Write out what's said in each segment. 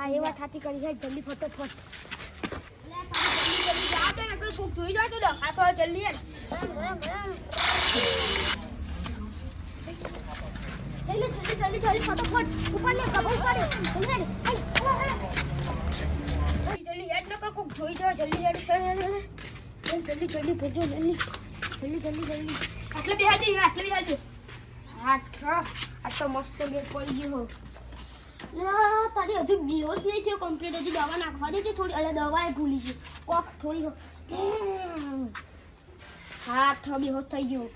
હા એ વાત સાચી કરી છે જલ્દી ફટોફટ જલ્દી જાઓ તો નકર કોક જોઈ જાવ તો ડખા તો જલ્દી યાર જલ્દી ફટોફટ ઉપર ને કબૂલ કરે જલ્દી હેડ નકર કોક જોઈ જાવ જલ્દી હેડ જલ્દી ભેજો જલ્દી આટલે બેહાજી આ તો મસ્ત બેટ પડી ગયો તારી હજુ બેહોશ નહીં થયો કમ્પ્લીટ હજુ દવા નાખવા દેજે થોડી એટલે દવા એ ભૂલી ગઈ કોક થોડી હા બેહોશ થઈ ગયો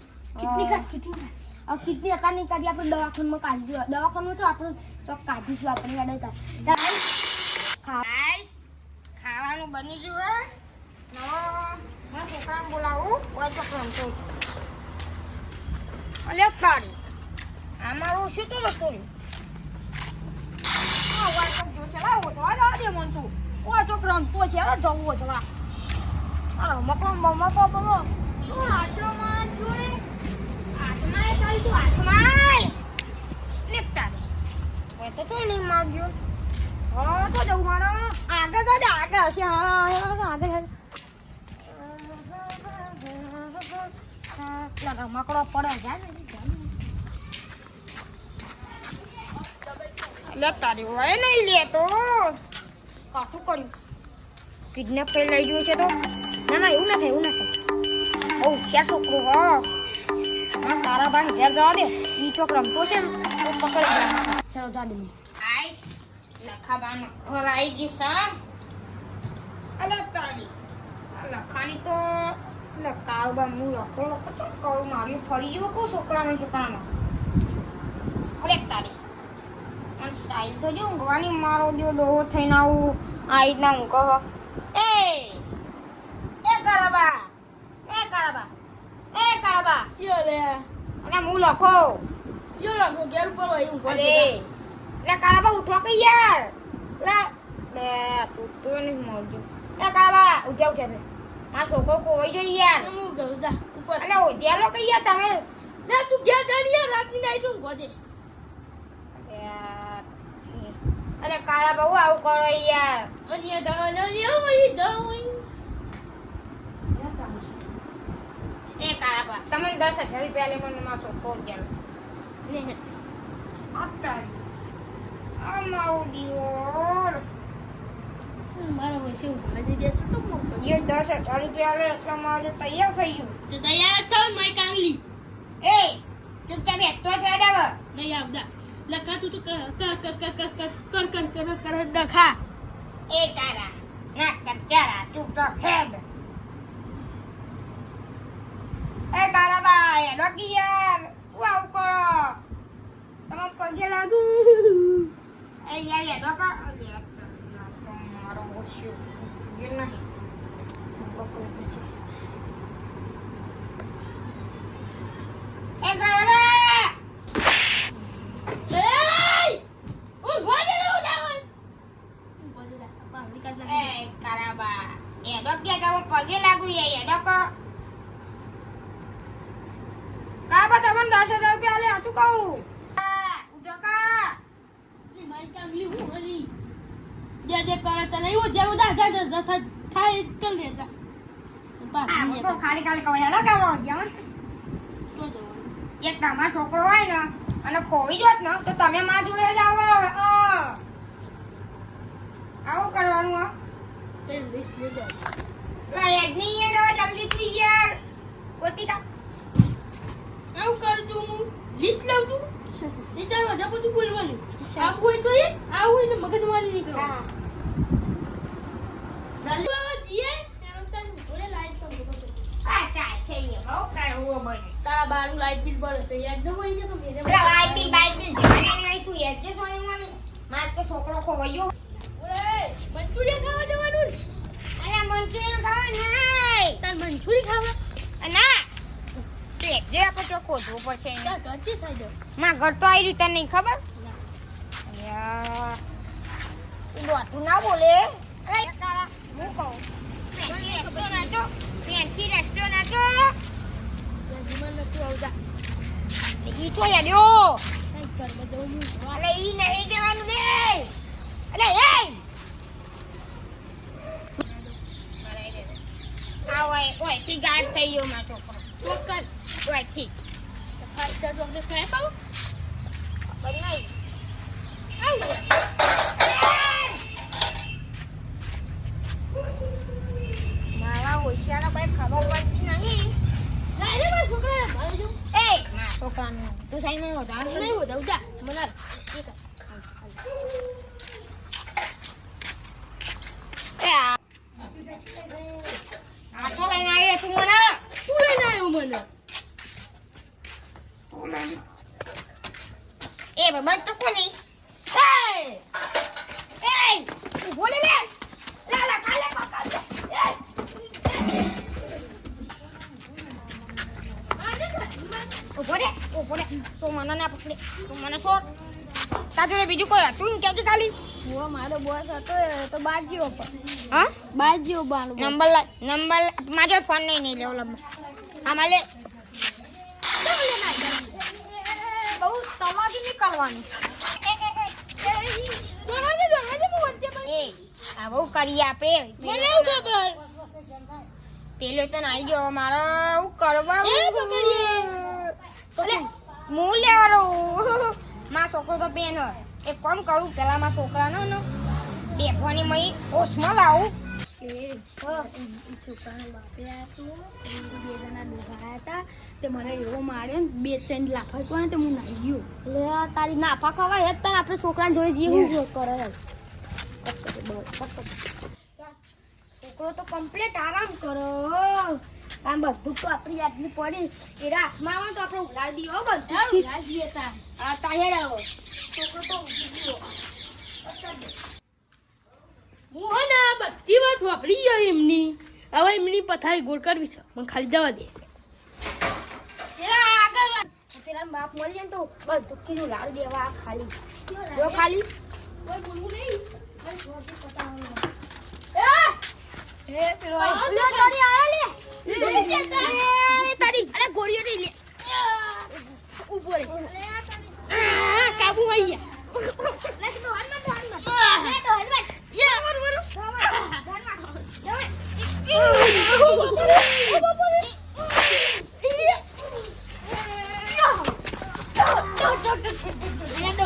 કિડની હતા નહીં કાઢી આપણે દવાખાનામાં કાઢી દવાખાનું તો આપણે ચોક કાઢીશું આપણે ગાડે ખાવાનું બની ગયું મેં છોકરાને બોલાવું કોઈ છોકરાને તો અલે કાઢી અમારું શું તો નતું છોકરા તો છે જવું જવા મકો બોલો હાથમાં જોડે હાથમાં ચાલી તું હાથમાં લેપતા તો તો નહીં મારજો હા તો જવું મારો આગળ હશે હા આગળ મકડો પડે જાય લેતા રહ્યો હોય નહીં લેતો કાઠું કર્યું કિડનેપ કરી લઈ ગયું છે તો ના એવું ના થાય બહુ ક્યાં છોકરો હા તારા ભાઈ ઘેર જવા દે ઈ છોકરો રમતો છે ને તો પકડી જા જા દે આઈસ લખાબાન ઘર આવી ગઈ સા અલગ તારી લખાની તો લકાળબા મુ લખો તો કરું મારી ફરી ગયો કો છોકરામાં અલગ તારી સ્ટાઇલ તો જો ઊંઘવાની મારો જો ડોહો થઈને આવું આ રીતના ઊંઘો એ કારાબા કયો લે અને હું લખો ઘેર ઉપર હોય ઊંઘો અરે લે કારાબા ઉઠો કે યાર લે તું તો નહીં મળજો લે કારાબા ઉઠો કે આ છોકરો કોઈ જોઈ યાર હું ઘર જા ઉપર અલે ઓધ્યા લો કે યાર તમે લે તું ઘેર જાની યાર રાતની નાઈટ ઊંઘો દે અરે કાળા બહુ આવું કરો યાર એ કાળા બા તમે 10,000 રૂપિયા લે મને માસો ખોટ ગયા અમારો દિયોર મારો વૈસે ઉભા દે છે તો મો એ 10,000 રૂપિયા લે એટલે મારે તૈયાર થઈ ગયું તો તૈયાર થાવ માય કાંગલી એ ચૂપચાપ બેઠો જ રહે નહીં આવતા લખા તું તો કર ડખા એ તારા ના કચારા તું તો હેડ એ તારા બાય ડોકી યાર વાવ કરો તમે પગે લાગુ એ યાર ડોકા મારો ઓછો એ નહીં બકરો પછી એ તારા પગે લાગુ કાબા તમને 10,000 રૂપિયા લે આતું કહું ઉઠો કા ની માઈ કાંગલી હું હલી દે કરે તને એવું જેવું થાય કર લેતા તો ખાલી કહો હેડો કાવો ગયા એક તમારો છોકરો હોય ને અને ખોઈ જોત ને તો તમે માં જોડે જ આવો આવું કરવાનું આ પેલ લિસ્ટ લે દે લાયક નહીં એ નવા જલ્દી થી યાર કોટી કા આવું કર તું હું લિસ્ટ લાવ તું વિચારવા જા પછી બોલવાનું આવું હોય તો એ આવું ને મગજ મારી નહીં કરો હા જલ્દી આવા જીએ એનો તન બોલે લાઈટ તો આ છે એ હો કરવો બને તારા બારું લાઈટ બિલ ભરે તો યાદ ન હોય ને તો મેરે લાઈટ બિલ જવાની નહીં તું એડજસ્ટ હોની મને માર તો છોકરો ખોવાયો ઓરે મંચુરિયન ખાવા જવાનું અરે મંચુરિયન ખાવા નહીં તાર મંચુરી ખાવા ના તે જે આપણે તો ખોદવું પડશે તાર ઘર છે સાઈડ માં ઘર તો આવી રીતે નહીં ખબર યાર તું દોતું ના બોલે અરે તારા હું કહું ફેન્સી રેસ્ટોરન્ટ જમણ નથી આવતા ઈ તો યાડ્યો અલે ઈ નહીં જવાનું દે અરે એ આ ઓય થી ગાયબ થઈ ગયો મારો છોકરો ચોક્કસ ઓય થી ફાસ્ટર ચોકલેટ ખાય પાઉં બનાઈ મારા હોશિયારો કઈ ખબર પડતી નહીં લાઈ રે મારા છોકરા ભાઈ જો એ મારા છોકરાનું તું સાઈ નહીં હોતા નહીં હોતા ઉજા મનાર એ આ તો લઈને આવી તું મને તું લઈને આવ્યો મને એ બાબા તો કોની એ બોલે લે લા કાલે પકડ ઉભો રે તો મને ના પકડે તો મને છોડ તાજે બીજું કોઈ હતું ને કેજે ખાલી ઓ મારો બોસ હતો તો બાજીઓ પર હા બાજીઓ બાનો નંબર મારો ફોન નહીં લેવો લંબો આમાં લે બહુ તમારી ની કરવાની એ આ બહુ કરી આપે મને ખબર પેલો તો નાઈ ગયો મારો હું કરવા એ પકડીએ અરે હું લેવાનો માં છોકરો તો પેન એક કામ કરું પેલા માં છોકરાનો ને બેફવાની મય ઓછમાં લાવું એ છોકરાનો બાપે આવ્યો બે જણા ડોસાયા હતા તે મને એવો માર્યો ને બે ચેન લાફા પડે તો હું નાઈ ગયો લે તારી નાફા ખવાય જ તને આપણે છોકરાને જોઈ જઈએ હું કરે છોકરો તો કમ્પ્લીટ આરામ કરો આમ બધું તો આપણી આટલી પડી એ હાથમાં આવે તો આપણે ઉલાડી દઈએ બધું ઉલાડી દઈએ આ ટાયર આવો છોકરો તો હું હે ને બધી વાત વાપરી ગયો એમની હવે એમની પથારી ગોળ કરવી છે મને ખાલી જવા દે પેલા બાપ મળી જાય ને તો બધું થી લાડ દેવા ખાલી જો ખાલી કોઈ બોલવું નહીં એ પેલો તારી આયા લે તારી અરે ગોળીઓ નહીં લે ઉભો રે કાબુ આવી ગયા લે તો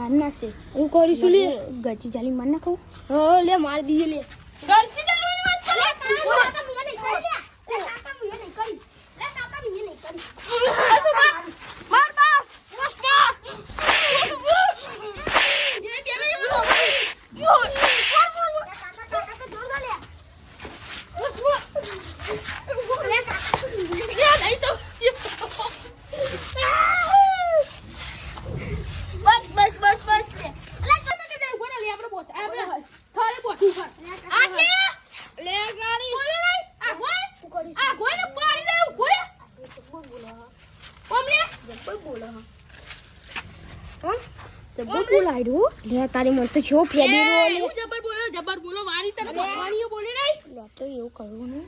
હનમાં હું કરીશું લે ગચી ચાલી માર નાખું લે માર દઈએ લે ગરજી ચાલવાની વાત ચાલે માર બાપ પુષ્પા તારી મન તો છો ફેડી જબર બોલો વારી તને ભગવાનીઓ બોલે નહીં તો એવું કરવું ને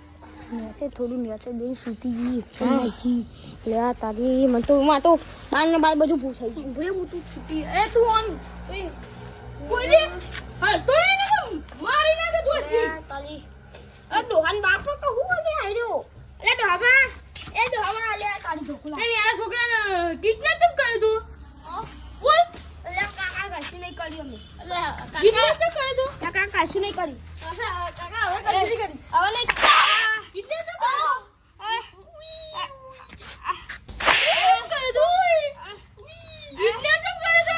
નેચે થોડું નેચે દઈ સૂતી ગઈ નથી લે તારી મન તો માં તો બાર ને બાર બધું પૂછાઈ ગયું ભલે હું તું છૂટી એ તું ઓન કોઈ દે હાલ તો નહીં ને મારી ના તો તારી દોહાન બાપો તો હું ને આર્યો એટલે દોહા એ દોહા લે તારી ઢોકલા એ યાર છોકરાને કિડનેપ કેમ કર્યો તું બોલ એટલે કાકા કશું નહીં કર્યું મેં કિડનેપ કેમ કર્યો તું કાકા કશું નહીં કર્યું કાકા હવે કરી હવે નહીં કિડનેપ કેમ કર્યો કિડનેપ કેમ કર્યો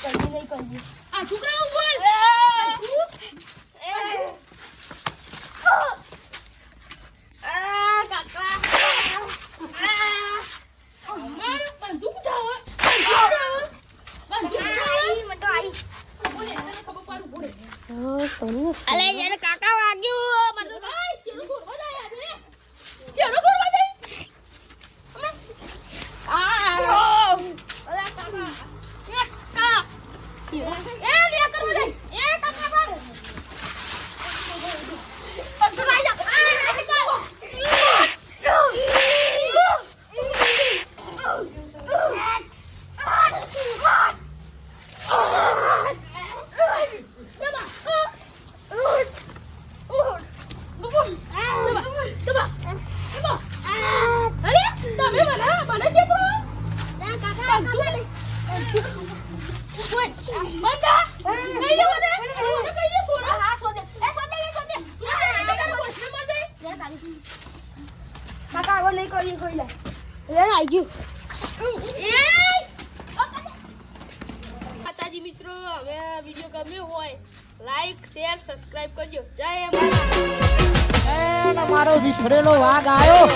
નહીં કરવી. આ છોકરાઓ બોલ મારું બંદૂક ઉઠાવો મને તો આઈ. બોલે તને ખબર પાડું બોલે અલે યાર કાકા વાગ્યું. મને તો ભાઈ શેરો છોડવા જાય યાર શેરો છોડવા જાય અલા કાકા. એ લે કરવા જાય એ કાકા પર. બંદૂક લઈ જા કાકા હવે નહીં કરીએ કોઈ લે. આઈ ગયું. માતાજી મિત્રો હવે આ વિડીયો ગમ્યો હોય લાઈક શેર સબસ્ક્રાઇબ કરજો જય માતા મારો વિછડેલો વાઘ આવ્યો.